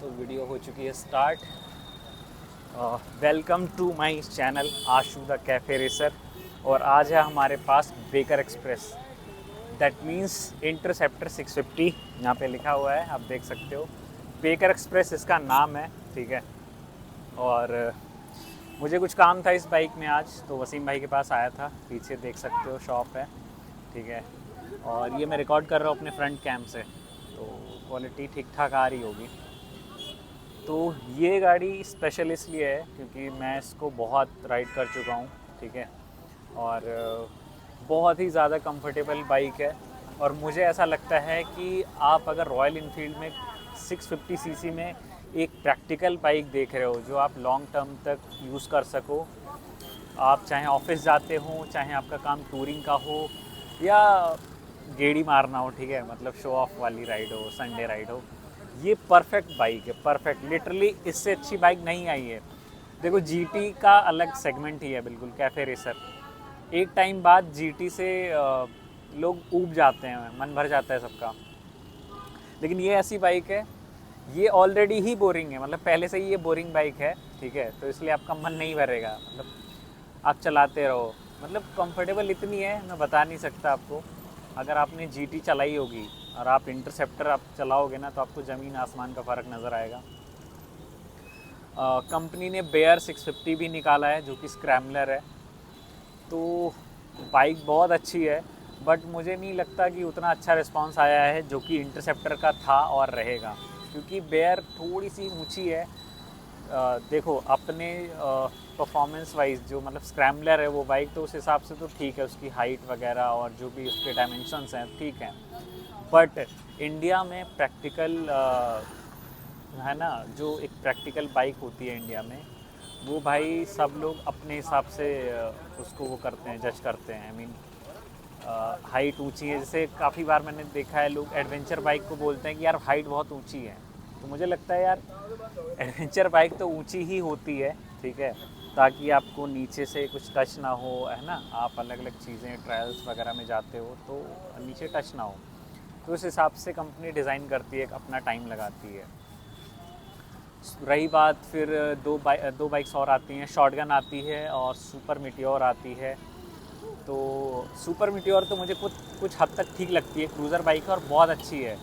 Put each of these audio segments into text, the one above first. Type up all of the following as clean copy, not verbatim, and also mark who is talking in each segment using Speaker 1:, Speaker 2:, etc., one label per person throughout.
Speaker 1: तो वीडियो हो चुकी है start. Welcome to my channel Ashu the cafe racer. और आज है हमारे पास Baker Express, that means Interceptor 650। यहाँ पे लिखा हुआ है, आप देख सकते हो। बेकर एक्सप्रेस इसका नाम है, ठीक है। और मुझे कुछ काम था इस बाइक में आज, तो वसीम भाई के पास आया था। पीछे देख सकते हो शॉप है, ठीक है। और ये मैं रिकॉर्ड कर रहा हूँ अपने फ्रंट कैम से, तो क्वालिटी ठीक ठाक आ रही होगी। तो ये गाड़ी स्पेशल इसलिए है क्योंकि मैं इसको बहुत राइड कर चुका हूँ, ठीक है। और बहुत ही ज़्यादा कंफर्टेबल बाइक है। और मुझे ऐसा लगता है कि आप अगर रॉयल इनफील्ड में 650 सीसी में एक प्रैक्टिकल बाइक देख रहे हो जो आप लॉन्ग टर्म तक यूज़ कर सको, आप चाहे ऑफिस जाते हो, चाहे आपका काम टूरिंग का हो या गेड़ी मारना हो, ठीक है, मतलब शो ऑफ वाली राइड हो, संडे राइड हो, ये परफेक्ट बाइक है। परफेक्ट, लिटरली इससे अच्छी बाइक नहीं आई है। देखो, जीटी का अलग सेगमेंट ही है बिल्कुल, कैफ़े रेसर। एक टाइम बाद जीटी से लोग ऊब जाते हैं, मन भर जाता है सबका। लेकिन ये ऐसी बाइक है, ये ऑलरेडी ही बोरिंग है, मतलब पहले से ही ये बोरिंग बाइक है, ठीक है। तो इसलिए आपका मन नहीं भरेगा, मतलब आप चलाते रहो। मतलब कंफर्टेबल इतनी है, मैं बता नहीं सकता आपको। अगर आपने जीटी चलाई होगी और आप इंटरसेप्टर आप चलाओगे ना, तो आपको ज़मीन आसमान का फ़र्क नज़र आएगा। कंपनी ने बेयर 650 भी निकाला है जो कि स्क्रैम्बलर है। तो बाइक बहुत अच्छी है, बट मुझे नहीं लगता कि उतना अच्छा रिस्पांस आया है जो कि इंटरसेप्टर का था और रहेगा, क्योंकि बेयर थोड़ी सी ऊंची है। देखो, अपने परफॉर्मेंस वाइज जो मतलब स्क्रैम्बलर है वो बाइक, तो उस हिसाब से तो ठीक है, उसकी हाइट वगैरह और जो भी उसके डायमेंशंस हैं ठीक हैं। बट इंडिया में प्रैक्टिकल है ना, जो एक प्रैक्टिकल बाइक होती है इंडिया में, वो भाई सब लोग अपने हिसाब से उसको वो करते हैं, जज करते हैं। आई मीन हाइट ऊंची है, जैसे काफ़ी बार मैंने देखा है लोग एडवेंचर बाइक को बोलते हैं कि यार हाइट बहुत ऊंची है। तो मुझे लगता है यार, एडवेंचर बाइक तो ऊंची ही होती है, ठीक है, ताकि आपको नीचे से कुछ टच ना हो, है ना। आप अलग अलग चीज़ें ट्रायल्स वगैरह में जाते हो तो नीचे टच ना हो, तो उस हिसाब से कंपनी डिज़ाइन करती है, अपना टाइम लगाती है। रही बात फिर दो बाइक्स और आती हैं, शॉटगन आती है और सुपर मीटियोर आती है। तो सुपर मीटियोर तो मुझे कुछ हद तक ठीक लगती है, क्रूज़र बाइक है और बहुत अच्छी है,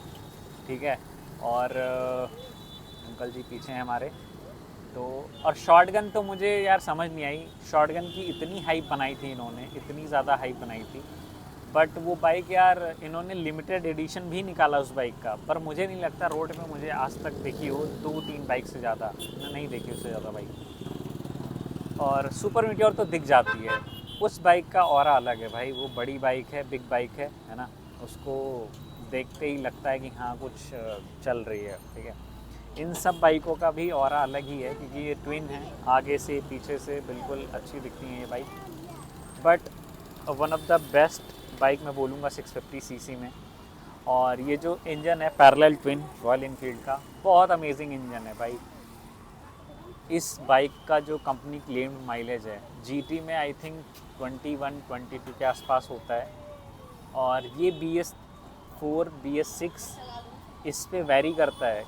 Speaker 1: ठीक है। और अंकल जी पीछे हैं हमारे। तो और शॉटगन तो मुझे यार समझ नहीं आई, शॉटगन की इतनी हाइप बनाई थी इन्होंने, इतनी ज़्यादा हाइप बनाई थी। बट वो बाइक यार, इन्होंने लिमिटेड एडिशन भी निकाला उस बाइक का, पर मुझे नहीं लगता रोड पे मुझे आज तक देखी हो 2-3 बाइक से ज़्यादा, मैं नहीं देखी उससे ज़्यादा बाइक। और सुपर मीटियोर तो दिख जाती है, उस बाइक का ऑरा अलग है भाई। वो बड़ी बाइक है, बिग बाइक है ना। उसको देखते ही लगता है कि हाँ कुछ चल रही है, ठीक है। इन सब बाइकों का भी ऑरा अलग ही है, क्योंकि ये ट्विन है, आगे से पीछे से बिल्कुल अच्छी दिखती हैं ये bike. But one of the best bike मैं बोलूँगा 650 सीसी में। और ये जो इंजन है पैरेलल ट्विन रॉयल इनफील्ड का, बहुत अमेजिंग इंजन है भाई। इस बाइक का जो कंपनी क्लेम्ड माइलेज है जीटी में, आई थिंक 21-22 के आसपास होता है। और ये BS4 BS6 इस पे वैरी करता है।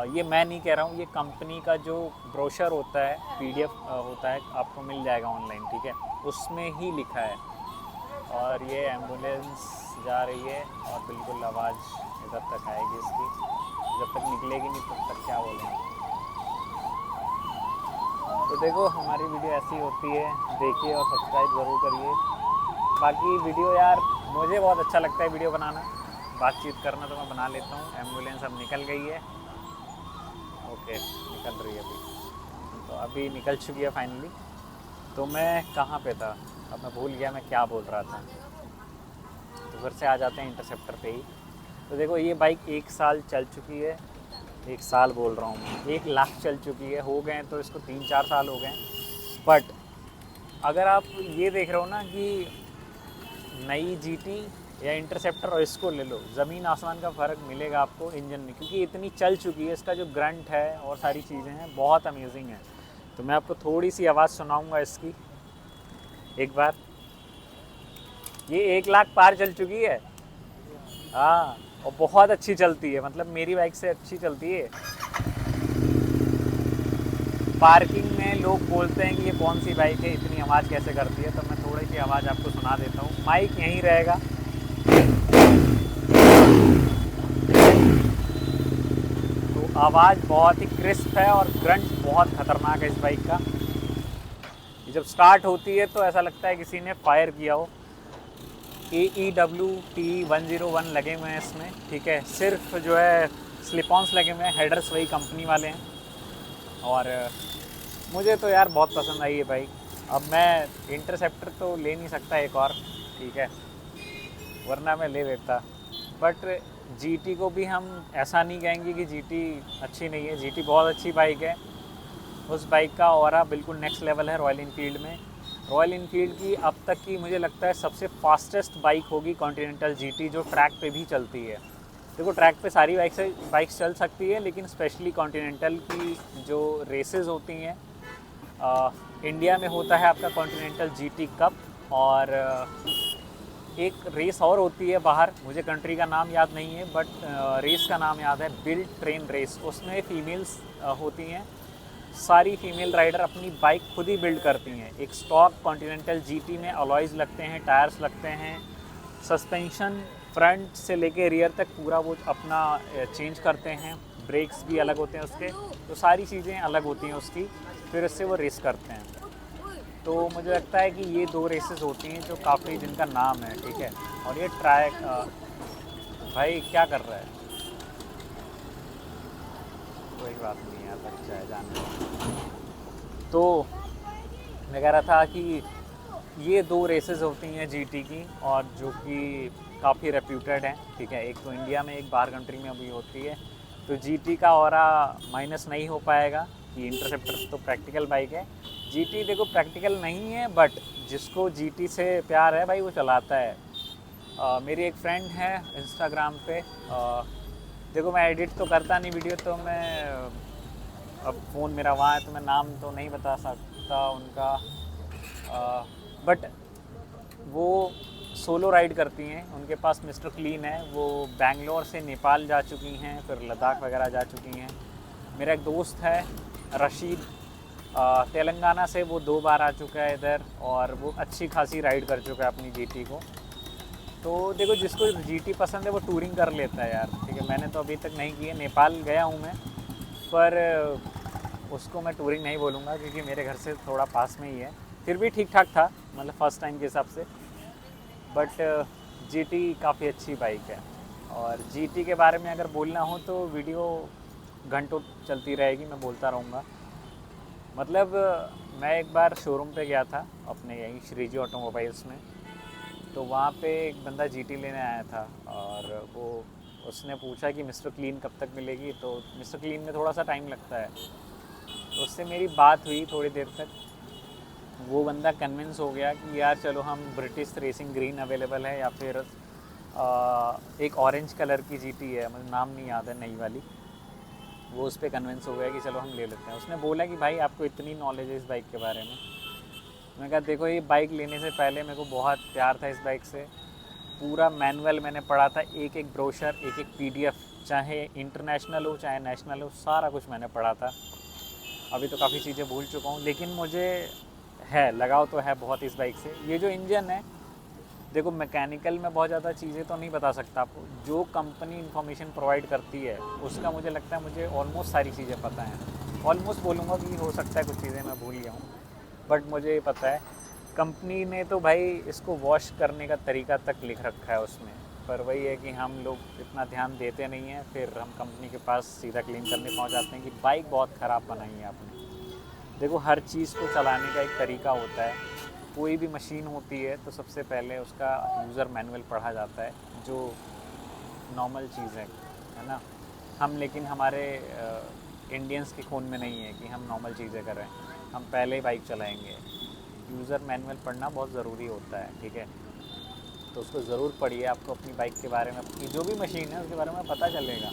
Speaker 1: ये मैं नहीं कह रहा हूँ, ये कंपनी का जो ब्रोशर होता है, PDF होता है, आपको मिल जाएगा ऑनलाइन, ठीक है, उसमें ही लिखा है। और ये एम्बुलेंस जा रही है और बिल्कुल आवाज़ इधर तक आएगी इसकी, जब तक निकलेगी नहीं तब तक क्या बोलेंगे। तो देखो, हमारी वीडियो ऐसी होती है, देखिए और सब्सक्राइब ज़रूर करिए। बाकी वीडियो यार, मुझे बहुत अच्छा लगता है वीडियो बनाना, बातचीत करना तो मैं बना लेता हूँ। एम्बुलेंस अब निकल गई है, ओके, निकल रही है अभी, तो अभी निकल चुकी है फाइनली। तो मैं कहाँ पे था, अब मैं भूल गया मैं क्या बोल रहा था। तो फिर से आ जाते हैं इंटरसेप्टर पे ही। तो देखो, ये बाइक 1 साल चल चुकी है, 1 साल बोल रहा हूँ मैं, 1 लाख चल चुकी है, हो गए तो इसको 3-4 साल हो गए। बट अगर आप ये देख रहे हो ना कि नई जीटी या इंटरसेप्टर, और इसको ले लो, ज़मीन आसमान का फ़र्क मिलेगा आपको इंजन में, क्योंकि इतनी चल चुकी है। इसका जो ग्रंट है और सारी चीज़ें हैं बहुत अमेजिंग है। तो मैं आपको थोड़ी सी आवाज़ सुनाऊंगा इसकी एक बार। ये 1 लाख पार चल चुकी है, हाँ, और बहुत अच्छी चलती है, मतलब मेरी बाइक से अच्छी चलती है। पार्किंग में लोग बोलते हैं कि ये कौन सी बाइक है, इतनी आवाज़ कैसे करती है, तो मैं थोड़ी सी आवाज़ आपको सुना देता हूँ। माइक यहीं रहेगा। तो आवाज़ बहुत ही क्रिस्प है और ग्रंट बहुत ख़तरनाक है इस बाइक का। जब स्टार्ट होती है तो ऐसा लगता है किसी ने फायर किया हो। AEWT101 लगे हुए हैं इसमें, ठीक है। सिर्फ जो है स्लिप ऑन्स लगे हुए हैं, हेडर्स वही कंपनी वाले हैं। और मुझे तो यार बहुत पसंद आई ये बाइक। अब मैं इंटरसेप्टर तो ले नहीं सकता एक और, ठीक है, वरना मैं ले लेता। बट GT को भी हम ऐसा नहीं कहेंगे कि GT अच्छी नहीं है, GT बहुत अच्छी बाइक है। उस बाइक का ऑरा बिल्कुल नेक्स्ट लेवल है रॉयल इनफील्ड में। रॉयल इनफील्ड की अब तक की मुझे लगता है सबसे फास्टेस्ट बाइक होगी कॉन्टिनेंटल GT, जो ट्रैक पे भी चलती है। देखो ट्रैक पे सारी बाइक्स चल सकती है, लेकिन स्पेशली कॉन्टिनेंटल की जो रेसेस होती हैं, इंडिया में होता है आपका कॉन्टिनेंटल GT कप, और एक रेस और होती है बाहर, मुझे कंट्री का नाम याद नहीं है, बट रेस का नाम याद है, बिल्ड ट्रेन रेस। उसमें फीमेल्स होती हैं, सारी फीमेल राइडर अपनी बाइक खुद ही बिल्ड करती हैं। एक स्टॉक कॉन्टिनेंटल GT में अलॉयज़ लगते हैं, टायर्स लगते हैं, सस्पेंशन फ्रंट से लेके रियर तक पूरा वो अपना चेंज करते हैं, ब्रेक्स भी अलग होते हैं उसके, तो सारी चीज़ें अलग होती हैं उसकी, फिर उससे वो रेस करते हैं। तो मुझे लगता है कि ये 2 रेसेस होती हैं जो काफ़ी जिनका नाम है, ठीक है। और ये ट्रैक भाई क्या कर रहा है, कोई बात नहीं यार, बच्चा है, जाने। तो मैं कह रहा था कि ये 2 रेसेस होती हैं GT की, और जो कि काफ़ी रेप्यूटेड हैं, ठीक है। एक तो इंडिया में, एक बाहर कंट्री में अभी होती है। तो GT का ऑरा माइनस नहीं हो पाएगा कि इंटरसेप्टर तो प्रैक्टिकल बाइक है। GT देखो प्रैक्टिकल नहीं है, बट जिसको GT से प्यार है भाई वो चलाता है। मेरी एक फ्रेंड है इंस्टाग्राम पे, देखो मैं एडिट तो करता नहीं वीडियो, तो मैं अब फ़ोन मेरा वहाँ है तो मैं नाम तो नहीं बता सकता उनका, बट वो सोलो राइड करती हैं। उनके पास मिस्टर क्लीन है, वो बैंगलोर से नेपाल जा चुकी हैं, फिर लद्दाख वगैरह जा चुकी हैं। मेरा एक दोस्त है रशीद, तेलंगाना से, वो 2 बार आ चुका है इधर, और वो अच्छी खासी राइड कर चुका है अपनी GT को। तो देखो जिसको GT पसंद है वो टूरिंग कर लेता है यार, ठीक है। मैंने तो अभी तक नहीं की है, नेपाल गया हूँ मैं, पर उसको मैं टूरिंग नहीं बोलूँगा क्योंकि मेरे घर से थोड़ा पास में ही है। फिर भी ठीक ठाक था, मतलब फ़र्स्ट टाइम के हिसाब से। बट GT काफ़ी अच्छी बाइक है। और GT के बारे में अगर बोलना हो तो वीडियो घंटों चलती रहेगी, मैं बोलता रहूँगा। मतलब मैं एक बार शोरूम पे गया था अपने यहीं श्रीजी ऑटोमोबाइल्स में, तो वहाँ पे एक बंदा GT लेने आया था, और वो उसने पूछा कि मिस्टर क्लीन कब तक मिलेगी। तो मिस्टर क्लीन में थोड़ा सा टाइम लगता है, तो उससे मेरी बात हुई थोड़ी देर तक। वो बंदा कन्विंस हो गया कि यार चलो हम ब्रिटिश रेसिंग ग्रीन अवेलेबल है, या फिर एक ऑरेंज कलर की GT है, मुझे नाम नहीं याद है, नई वाली। वो उस पर कन्विंस हो गया कि चलो हम ले लेते हैं। उसने बोला कि भाई आपको इतनी नॉलेज है इस बाइक के बारे में। मैं कहा देखो ये बाइक लेने से पहले मेरे को बहुत प्यार था इस बाइक से। पूरा मैनुअल मैंने पढ़ा था, एक एक ब्रोशर, एक एक PDF, चाहे इंटरनेशनल हो चाहे नेशनल हो, सारा कुछ मैंने पढ़ा था। अभी तो काफ़ी चीज़ें भूल चुका हूँ, लेकिन मुझे है लगाव तो है बहुत इस बाइक से। ये जो इंजन है, देखो मैकेनिकल में बहुत ज़्यादा चीज़ें तो नहीं बता सकता आपको, जो कंपनी इन्फॉर्मेशन प्रोवाइड करती है उसका मुझे लगता है मुझे ऑलमोस्ट सारी चीज़ें पता हैं। ऑलमोस्ट बोलूँगा कि हो सकता है कुछ चीज़ें मैं भूल गया हूँ, बट मुझे ये पता है। कंपनी ने तो भाई इसको वॉश करने का तरीका तक लिख रखा है उसमें, पर वही है कि हम लोग इतना ध्यान देते नहीं हैं, फिर हम कंपनी के पास सीधा क्लीन करने पहुँच जाते हैं कि बाइक बहुत ख़राब बनाई है आपने। देखो हर चीज़ को चलाने का एक तरीका होता है। कोई भी मशीन होती है तो सबसे पहले उसका यूज़र मैनुअल पढ़ा जाता है, जो नॉर्मल चीज़ है ना। हम लेकिन हमारे इंडियंस के खून में नहीं है कि हम नॉर्मल चीज़ें कर रहे हैं, हम पहले ही बाइक चलाएंगे। यूज़र मैनुअल पढ़ना बहुत ज़रूरी होता है, ठीक है। तो उसको ज़रूर पढ़िए, आपको अपनी बाइक के बारे में, अपनी जो भी मशीन है उसके बारे में पता चलेगा,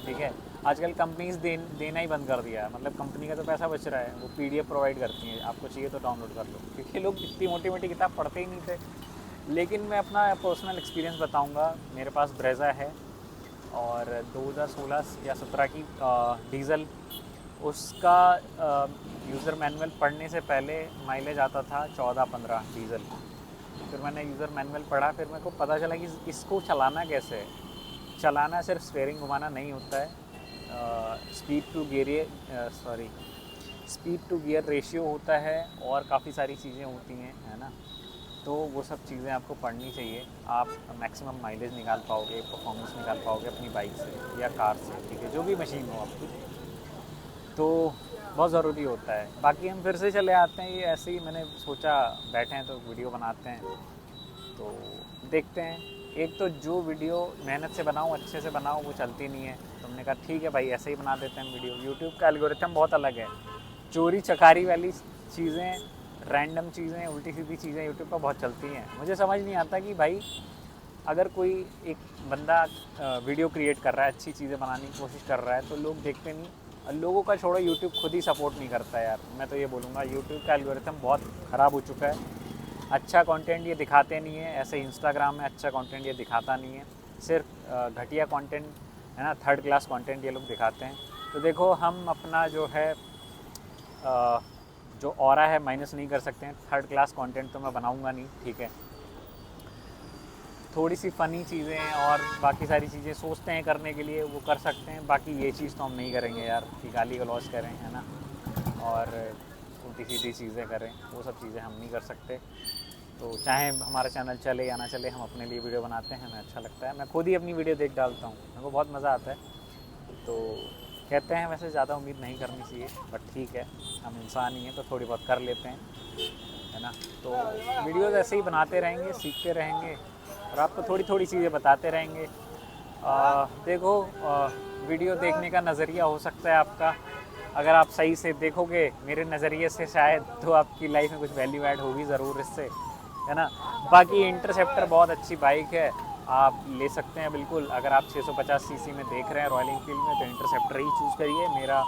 Speaker 1: ठीक है। आजकल कंपनीज देना ही बंद कर दिया है, मतलब कंपनी का तो पैसा बच रहा है, वो PDF प्रोवाइड करती हैं, आपको चाहिए तो डाउनलोड कर लो, क्योंकि लोग इतनी मोटी मोटी किताब पढ़ते ही नहीं थे। लेकिन मैं अपना पर्सनल एक्सपीरियंस बताऊंगा। मेरे पास ब्रेज़ा है, और 2016 या 17 की डीज़ल, उसका यूज़र मैनुअल पढ़ने से पहले माइलेज आता था 14-15 डीजल। फिर मैंने यूज़र मैनुअल पढ़ा, फिर मेरे को पता चला कि इसको चलाना कैसे है। चलाना सिर्फ स्टीयरिंग घुमाना नहीं होता है, स्पीड टू गियर रेशियो होता है और काफ़ी सारी चीज़ें होती हैं, है ना। तो वो सब चीज़ें आपको पढ़नी चाहिए, आप मैक्सिमम माइलेज निकाल पाओगे, परफॉर्मेंस निकाल पाओगे अपनी बाइक से या कार से, ठीक है, जो भी मशीन हो आपकी। तो बहुत ज़रूरी होता है। बाकी हम फिर से चले आते हैं, ये ऐसे ही मैंने सोचा बैठे हैं तो वीडियो बनाते हैं, तो देखते हैं। एक तो जो वीडियो मेहनत से बनाऊँ, अच्छे से बनाऊँ, वो चलती नहीं है। तो हमने कहा ठीक है भाई, ऐसे ही बना देते हैं वीडियो। यूट्यूब का एल्गोरिथम बहुत अलग है, चोरी चकारी वाली चीज़ें, रैंडम चीज़ें, उल्टी सीधी चीज़ें यूट्यूब पर बहुत चलती हैं। मुझे समझ नहीं आता कि भाई अगर कोई एक बंदा वीडियो क्रिएट कर रहा है, अच्छी चीज़ें बनाने की कोशिश कर रहा है, तो लोग देखते नहीं। और लोगों का छोड़ो, यूट्यूब खुद ही सपोर्ट नहीं करता है यार। मैं तो ये बोलूँगा यूट्यूब का एल्गोरिथम बहुत ख़राब हो चुका है। अच्छा कंटेंट ये दिखाते नहीं है, ऐसे इंस्टाग्राम में अच्छा कंटेंट ये दिखाता नहीं है, सिर्फ घटिया कंटेंट, है ना, थर्ड क्लास कंटेंट ये लोग दिखाते हैं। तो देखो, हम अपना जो है जो ऑरा है माइनस नहीं कर सकते हैं। थर्ड क्लास कंटेंट तो मैं बनाऊंगा नहीं, ठीक है। थोड़ी सी फ़नी चीज़ें और बाकी सारी चीज़ें सोचते हैं करने के लिए, वो कर सकते हैं। बाकी ये चीज़ तो हम नहीं करेंगे यार कि गाली गलौज करें, है ना, और उल्टी सीधी चीज़ें करें, वो सब चीज़ें हम नहीं कर सकते। तो चाहे हमारा चैनल चले या ना चले, हम अपने लिए वीडियो बनाते हैं, हमें अच्छा लगता है। मैं खुद ही अपनी वीडियो देख डालता हूँ, मेरे को बहुत मज़ा आता है। तो कहते हैं वैसे ज़्यादा उम्मीद नहीं करनी चाहिए, बट ठीक है, हम इंसान ही हैं तो थोड़ी बहुत कर लेते हैं, है ना। तो वीडियोज़ ऐसे ही बनाते रहेंगे, सीखते रहेंगे और आपको थोड़ी थोड़ी चीज़ें बताते रहेंगे। देखो, वीडियो देखने का नज़रिया हो सकता है आपका, अगर आप सही से देखोगे मेरे नज़रिए से शायद, तो आपकी लाइफ में कुछ वैल्यू ऐड होगी ज़रूर इससे, है ना। बाकी इंटरसेप्टर बहुत अच्छी बाइक है, आप ले सकते हैं बिल्कुल। अगर आप 650 सीसी में देख रहे हैं रॉयल एनफील्ड में, तो इंटरसेप्टर ही चूज़ करिए, मेरा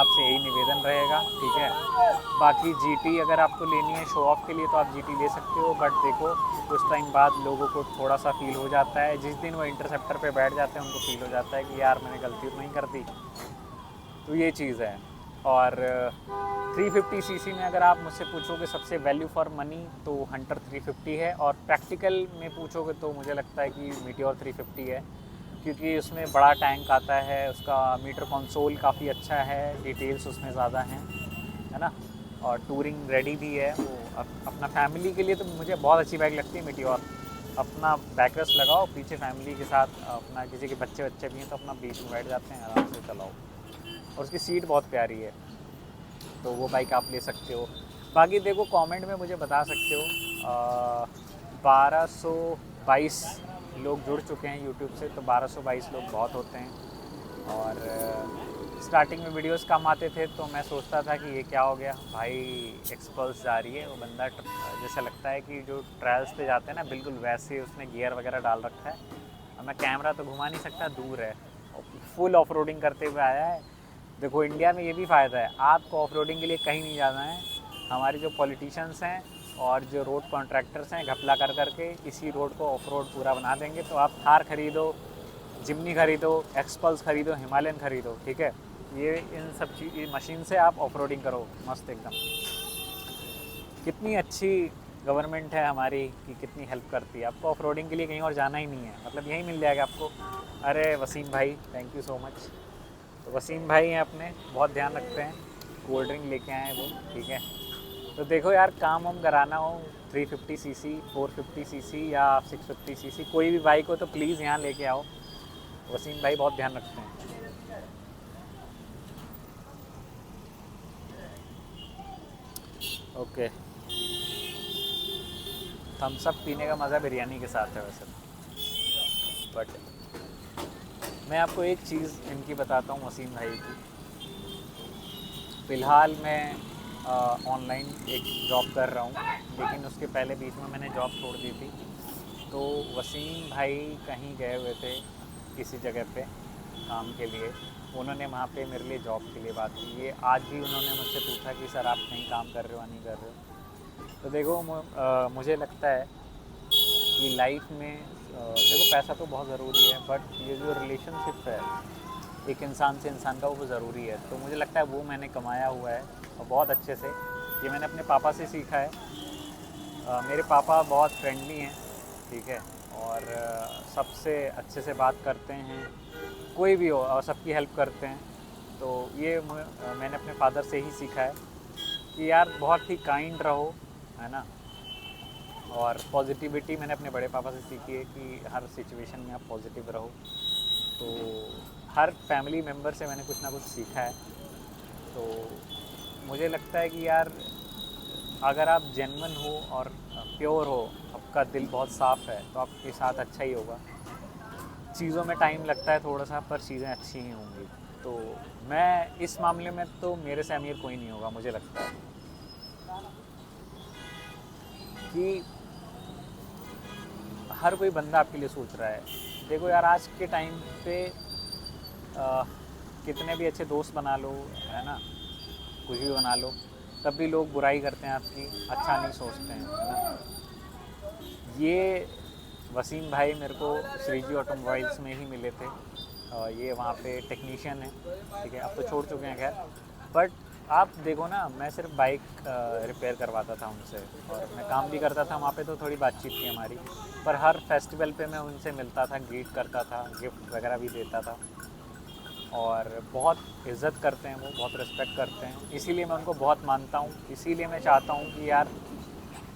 Speaker 1: आपसे यही निवेदन रहेगा, ठीक है। बाकी जीटी अगर आपको लेनी है शो ऑफ के लिए, तो आप जीटी ले सकते हो, बट देखो कुछ टाइम बाद लोगों को थोड़ा सा फील हो जाता है, जिस दिन वो इंटरसेप्टर पे बैठ जाते हैं उनको फील हो जाता है कि यार मैंने गलती तो नहीं कर दी। तो ये चीज़ है। और 350 सीसी में अगर आप मुझसे पूछोगे सबसे वैल्यू फॉर मनी, तो हंटर 350 है। और प्रैक्टिकल में पूछोगे तो मुझे लगता है कि मीटियोर 350 है, क्योंकि उसमें बड़ा टैंक आता है, उसका मीटर कंसोल काफ़ी अच्छा है, डिटेल्स उसमें ज़्यादा हैं, है ना, और टूरिंग रेडी भी है वो। अपना फैमिली के लिए तो मुझे बहुत अच्छी बाइक लगती है मीटियोर। अपना बैकरेस्ट लगाओ, पीछे फैमिली के साथ, अपना किसी के बच्चे भी हैं तो अपना बीच में बैठ जाते हैं, आराम से चलाओ। और उसकी सीट बहुत प्यारी है, तो वो बाइक आप ले सकते हो। बाकी देखो, कमेंट में मुझे बता सकते हो, 1222 लोग जुड़ चुके हैं यूट्यूब से, तो 1222 लोग बहुत होते हैं। और स्टार्टिंग में वीडियोस कम आते थे, तो मैं सोचता था कि ये क्या हो गया भाई, एक्सपल्स जा रही है। वो बंदा जैसे लगता है कि जो ट्रायल्स पे जाते हैं ना, बिल्कुल वैसे उसने गियर वगैरह डाल रखा है। अब मैं कैमरा तो घुमा नहीं सकता, दूर है, फुल ऑफ रोडिंग करते हुए आया है। देखो, इंडिया में ये भी फ़ायदा है, आपको ऑफ रोडिंग के लिए कहीं नहीं जाना है। हमारे जो पॉलिटिशियंस हैं और जो रोड कॉन्ट्रैक्टर्स हैं, घपला कर करके इसी रोड को ऑफ रोड पूरा बना देंगे। तो आप थार खरीदो, जिमनी खरीदो, एक्सपल्स खरीदो, हिमालयन खरीदो, ठीक है। ये इन सब चीज़ मशीन से आप ऑफ रोडिंग करो मस्त एकदम। कितनी अच्छी गवर्नमेंट है हमारी कि कितनी हेल्प करती है। आपको ऑफ रोडिंग के लिए कहीं और जाना ही नहीं है, मतलब यहीं मिल जाएगा आपको। अरे वसीम भाई, थैंक यू सो मच। तो वसीम भाई हैं अपने, बहुत ध्यान रखते हैं, कोल्ड ड्रिंक लेके आए हैं वो, ठीक है। तो देखो यार, काम वाम कराना हो 350 सीसी, 450 सीसी या 650 सीसी, कोई भी बाइक हो तो प्लीज़ यहाँ लेके आओ। वसीम भाई बहुत ध्यान रखते हैं। ओके, थम्स अप पीने का मज़ा बिरयानी के साथ है वैसे, बट मैं आपको एक चीज़ इनकी बताता हूँ वसीम भाई की। फ़िलहाल मैं ऑनलाइन एक जॉब कर रहा हूँ, लेकिन उसके पहले बीच में मैंने जॉब छोड़ दी थी। तो वसीम भाई कहीं गए हुए थे किसी जगह पे काम के लिए, उन्होंने वहाँ पे मेरे लिए जॉब के लिए बात की। ये आज भी उन्होंने मुझसे पूछा कि सर आप कहीं काम कर रहे हो या नहीं कर रहे हो। तो देखो, मुझे लगता है कि लाइफ में देखो, पैसा तो बहुत ज़रूरी है, बट ये जो रिलेशनशिप है, एक इंसान से इंसान का वो ज़रूरी है। तो मुझे लगता है वो मैंने कमाया हुआ है और बहुत अच्छे से। ये मैंने अपने पापा से सीखा है। मेरे पापा बहुत फ्रेंडली हैं, ठीक है, और सबसे अच्छे से बात करते हैं, कोई भी हो, और सबकी हेल्प करते हैं। तो ये मैंने अपने फादर से ही सीखा है कि यार बहुत ही काइंड रहो, है ना। और पॉजिटिविटी मैंने अपने बड़े पापा से सीखी है कि हर सिचुएशन में आप पॉजिटिव रहो। तो हर फैमिली मेम्बर से मैंने कुछ ना कुछ सीखा है। तो मुझे लगता है कि यार अगर आप जेन्युइन हो और प्योर हो, आपका दिल बहुत साफ़ है, तो आपके साथ अच्छा ही होगा। चीज़ों में टाइम लगता है थोड़ा सा, पर चीज़ें अच्छी ही होंगी। तो मैं इस मामले में तो मेरे से अमीर कोई नहीं होगा। मुझे लगता है कि हर कोई बंदा आपके लिए सोच रहा है। देखो यार, आज के टाइम पे कितने भी अच्छे दोस्त बना लो, है ना, कुछ भी बना लो, तब भी लोग बुराई करते हैं आपकी, अच्छा नहीं सोचते हैं, है ना। ये वसीम भाई मेरे को श्रीजी ऑटोमोबाइल्स में ही मिले थे। ये वहाँ पे टेक्नीशियन है, ठीक है, अब तो छोड़ चुके हैं खैर। बट आप देखो ना, मैं सिर्फ बाइक रिपेयर करवाता था उनसे, और मैं काम भी करता था वहाँ पे, तो थोड़ी बातचीत थी हमारी। पर हर फेस्टिवल पे मैं उनसे मिलता था, ग्रीट करता था, गिफ्ट वगैरह भी देता था। और बहुत इज़्ज़त करते हैं वो, बहुत रिस्पेक्ट करते हैं, इसीलिए मैं उनको बहुत मानता हूँ। इसीलिए मैं चाहता हूँ कि यार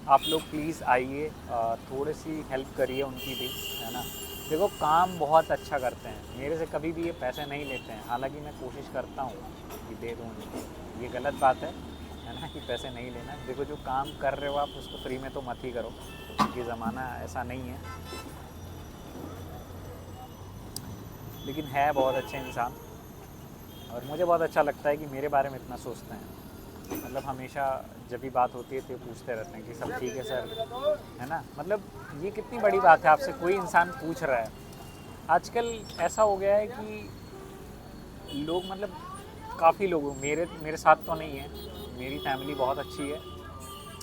Speaker 1: आप लोग प्लीज़ आइए, थोड़ी सी हेल्प करिए उनकी भी, है ना। देखो काम बहुत अच्छा करते हैं, मेरे से कभी भी ये पैसे नहीं लेते हैं, हालांकि मैं कोशिश करता हूँ कि दे दूँ उनको। ये गलत बात है ना, कि पैसे नहीं लेना। देखो जो काम कर रहे हो आप उसको फ्री में तो मत ही करो, ये ज़माना ऐसा नहीं है। लेकिन है बहुत अच्छे इंसान, और मुझे बहुत अच्छा लगता है कि मेरे बारे में इतना सोचते हैं। मतलब हमेशा जब भी बात होती है तो पूछते रहते हैं कि सब ठीक है सर, है ना। मतलब ये कितनी बड़ी बात है, आपसे कोई इंसान पूछ रहा है। आजकल ऐसा हो गया है कि लोग, मतलब काफ़ी लोग, मेरे मेरे साथ तो नहीं है, मेरी फैमिली बहुत अच्छी है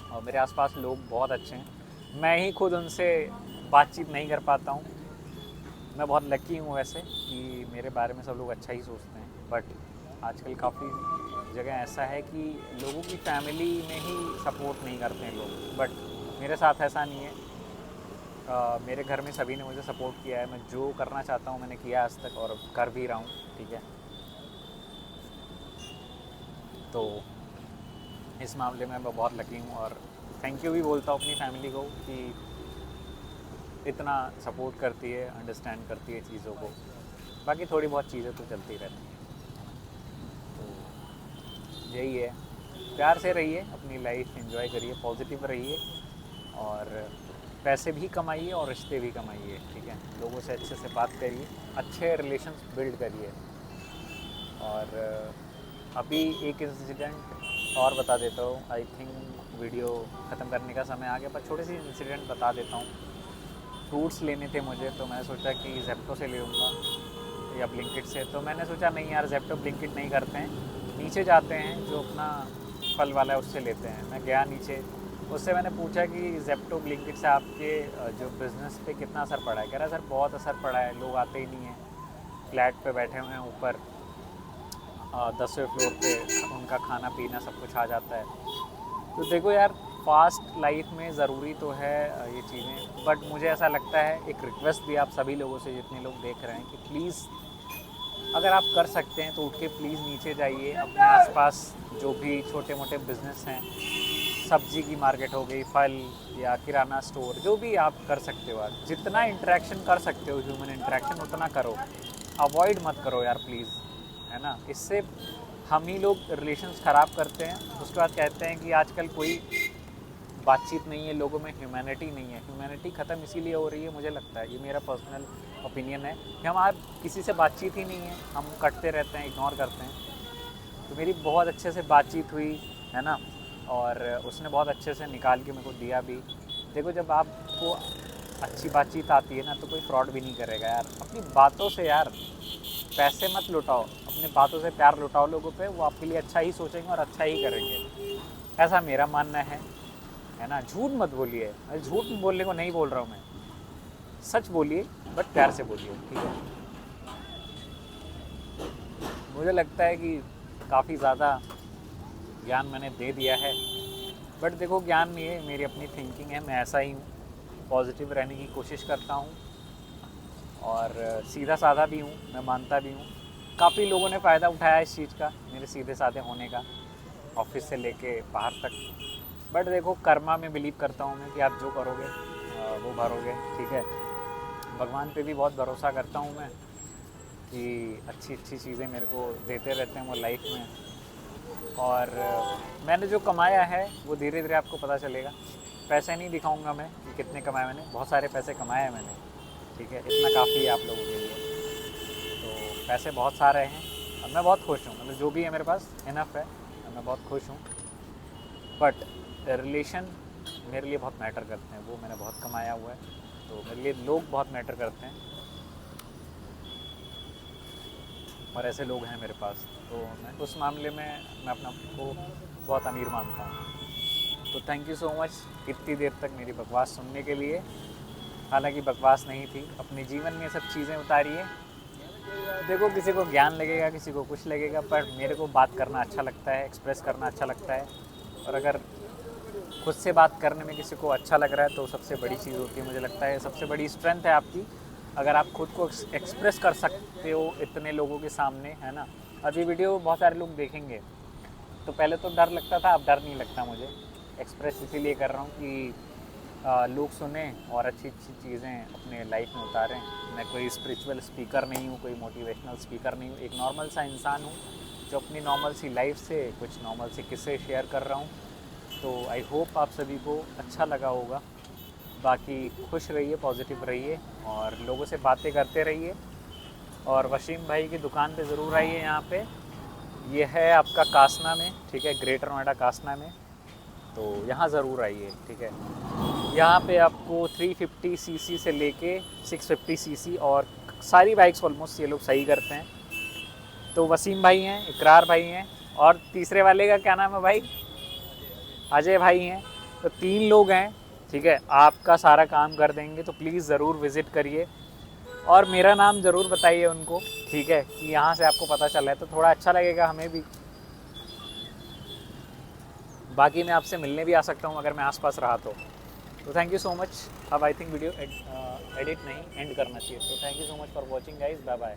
Speaker 1: और मेरे आसपास लोग बहुत अच्छे हैं। मैं ही खुद उनसे बातचीत नहीं कर पाता हूँ। मैं बहुत लकी हूँ वैसे कि मेरे बारे में सब लोग अच्छा ही सोचते हैं। बट आजकल काफ़ी जगह ऐसा है कि लोगों की फैमिली में ही सपोर्ट नहीं करते हैं लोग। बट मेरे साथ ऐसा नहीं है। मेरे घर में सभी ने मुझे सपोर्ट किया है। मैं जो करना चाहता हूँ मैंने किया आज तक, और कर भी रहा हूँ, ठीक है। तो इस मामले में मैं बहुत लकी हूँ, और थैंक यू भी बोलता हूँ अपनी फैमिली को कि इतना सपोर्ट करती है, अंडरस्टैंड करती है चीज़ों को। बाकी थोड़ी बहुत चीज़ें तो चलती रहती हैं। तो यही है, प्यार से रहिए, अपनी लाइफ एंजॉय करिए, पॉजिटिव रहिए, और पैसे भी कमाइए और रिश्ते भी कमाइए, ठीक है। लोगों से अच्छे से बात करिए, अच्छे रिलेशंस बिल्ड करिए। और अभी एक इंसिडेंट और बता देता हूँ। आई थिंक वीडियो ख़त्म करने का समय आ गया, पर छोटे सी इंसिडेंट बता देता हूँ। फ्रूट्स लेने थे मुझे, तो मैंने सोचा कि जेप्टो से ले लूँगा या ब्लिंकिट से। तो मैंने सोचा नहीं यार, जेप्टो ब्लिंकिट नहीं करते हैं, नीचे जाते हैं, जो अपना फल वाला है उससे लेते हैं। मैं गया नीचे, उससे मैंने पूछा कि जेप्टो ब्लिंकिट से आपके जो बिज़नेस पे कितना असर पड़ा है। कह रहा सर बहुत असर पड़ा है, लोग आते ही नहीं हैं, फ्लैट पे बैठे हुए हैं ऊपर, 10वें फ्लोर पे उनका खाना पीना सब कुछ आ जाता है। तो देखो यार, फास्ट लाइफ में ज़रूरी तो है ये चीज़ें, बट मुझे ऐसा लगता है, एक रिक्वेस्ट भी आप सभी लोगों से जितने लोग देख रहे हैं, कि प्लीज़ अगर आप कर सकते हैं तो उठ के प्लीज़ नीचे जाइए। अपने आसपास जो भी छोटे मोटे बिज़नेस हैं, सब्जी की मार्केट हो गई, फल या किराना स्टोर, जो भी आप कर सकते हो, आप जितना इंटरेक्शन कर सकते हो, ह्यूमन इंटरेक्शन, उतना करो। अवॉइड मत करो यार प्लीज़, है ना। इससे हम ही लोग रिलेशंस ख़राब करते हैं। उसके बाद कहते हैं कि आजकल कोई बातचीत नहीं है, लोगों में ह्यूमैनिटी नहीं है। ह्यूमैनिटी ख़त्म इसीलिए हो रही है, मुझे लगता है, ये मेरा पर्सनल ओपिनियन है, कि हम आज किसी से बातचीत ही नहीं है, हम कटते रहते हैं, इग्नोर करते हैं। तो मेरी बहुत अच्छे से बातचीत हुई, है ना, और उसने बहुत अच्छे से निकाल के मेरे को दिया भी। देखो जब आपको अच्छी बातचीत आती है ना, तो कोई फ्रॉड भी नहीं करेगा यार। अपनी बातों से यार पैसे मत लुटाओ, अपनी बातों से प्यार लुटाओ लोगों पे, वो आपके लिए अच्छा ही सोचेंगे और अच्छा ही करेंगे। ऐसा मेरा मानना है ना। झूठ मत बोलिए, अरे झूठ बोलने को नहीं बोल रहा हूँ मैं, सच बोलिए, बट प्यार से बोलिए, ठीक है। मुझे लगता है कि काफ़ी ज़्यादा ज्ञान मैंने दे दिया है, बट देखो ज्ञान नहीं है, मेरी अपनी थिंकिंग है, मैं ऐसा ही हूँ, पॉजिटिव रहने की कोशिश करता हूँ और सीधा साधा भी हूँ, मैं मानता भी हूँ। काफ़ी लोगों ने फ़ायदा उठाया इस चीज़ का, मेरे सीधे साधे होने का, ऑफिस से लेके बाहर तक। बट देखो कर्मा में बिलीव करता हूँ मैं कि आप जो करोगे वो भरोगे, ठीक है। भगवान पे भी बहुत भरोसा करता हूँ मैं कि अच्छी अच्छी चीज़ें मेरे को देते रहते हैं वो लाइफ में। और मैंने जो कमाया है वो धीरे धीरे आपको पता चलेगा। पैसे नहीं दिखाऊंगा मैं कि कितने कमाए मैंने, बहुत सारे पैसे कमाए हैं मैंने, ठीक है, इतना काफ़ी है आप लोगों के लिए। तो पैसे बहुत सारे हैं और मैं बहुत खुश हूँ, मतलब जो भी है मेरे पास इनफ है और मैं बहुत खुश हूँ। बट रिलेशन मेरे लिए बहुत मैटर करते हैं, वो मैंने बहुत कमाया हुआ है, तो मेरे लिए लोग बहुत मैटर करते हैं और ऐसे लोग हैं मेरे पास। तो मैं उस मामले में मैं अपना को बहुत अमीर मानता हूँ। तो थैंक यू सो मच इतनी देर तक मेरी बकवास सुनने के लिए। हालांकि बकवास नहीं थी, अपने जीवन में सब चीज़ें उतारिए। देखो किसी को ज्ञान लगेगा, किसी को कुछ लगेगा, पर मेरे को बात करना अच्छा लगता है, एक्सप्रेस करना अच्छा लगता है। और अगर खुद से बात करने में किसी को अच्छा लग रहा है तो सबसे बड़ी चीज़ होती है, मुझे लगता है सबसे बड़ी स्ट्रेंथ है आपकी, अगर आप खुद को एक्सप्रेस कर सकते हो इतने लोगों के सामने, है ना। अब ये वीडियो बहुत सारे लोग देखेंगे तो पहले तो डर लगता था, अब डर नहीं लगता मुझे। एक्सप्रेस इसीलिए कर रहा हूँ कि लोग सुने और अच्छी अच्छी चीज़ें अपने लाइफ में उतारें। मैं कोई स्पिरिचुअल स्पीकर नहीं हूँ, कोई मोटिवेशनल स्पीकर नहीं हूँ, एक नॉर्मल सा इंसान हूँ जो अपनी नॉर्मल सी लाइफ से कुछ नॉर्मल से किस्से शेयर कर रहा हूँ। तो आई होप आप सभी को अच्छा लगा होगा। बाकी खुश रहिए, पॉजिटिव रहिए और लोगों से बातें करते रहिए। और वसीम भाई की दुकान पे ज़रूर आइए, यहाँ पे ये है आपका कासना में, ठीक है, ग्रेटर नोएडा कासना में। तो यहाँ ज़रूर आइए, ठीक है। यहाँ पे आपको 350 सीसी से लेके 650 सीसी और सारी बाइक्स ऑलमोस्ट ये लोग सही करते हैं। तो वसीम भाई हैं, इकरार भाई हैं और तीसरे वाले का क्या नाम है भाई, अजय भाई हैं। तो 3 लोग हैं, ठीक है, आपका सारा काम कर देंगे। तो प्लीज़ ज़रूर विज़िट करिए और मेरा नाम ज़रूर बताइए उनको, ठीक है, कि यहाँ से आपको पता चला है तो थोड़ा अच्छा लगेगा हमें भी। बाकी मैं आपसे मिलने भी आ सकता हूँ अगर मैं आसपास रहा तो। Thank you so much. अब आई थिंक वीडियो एडिट नहीं एंड करना चाहिए। तो thank you so much for watching guys, bye bye.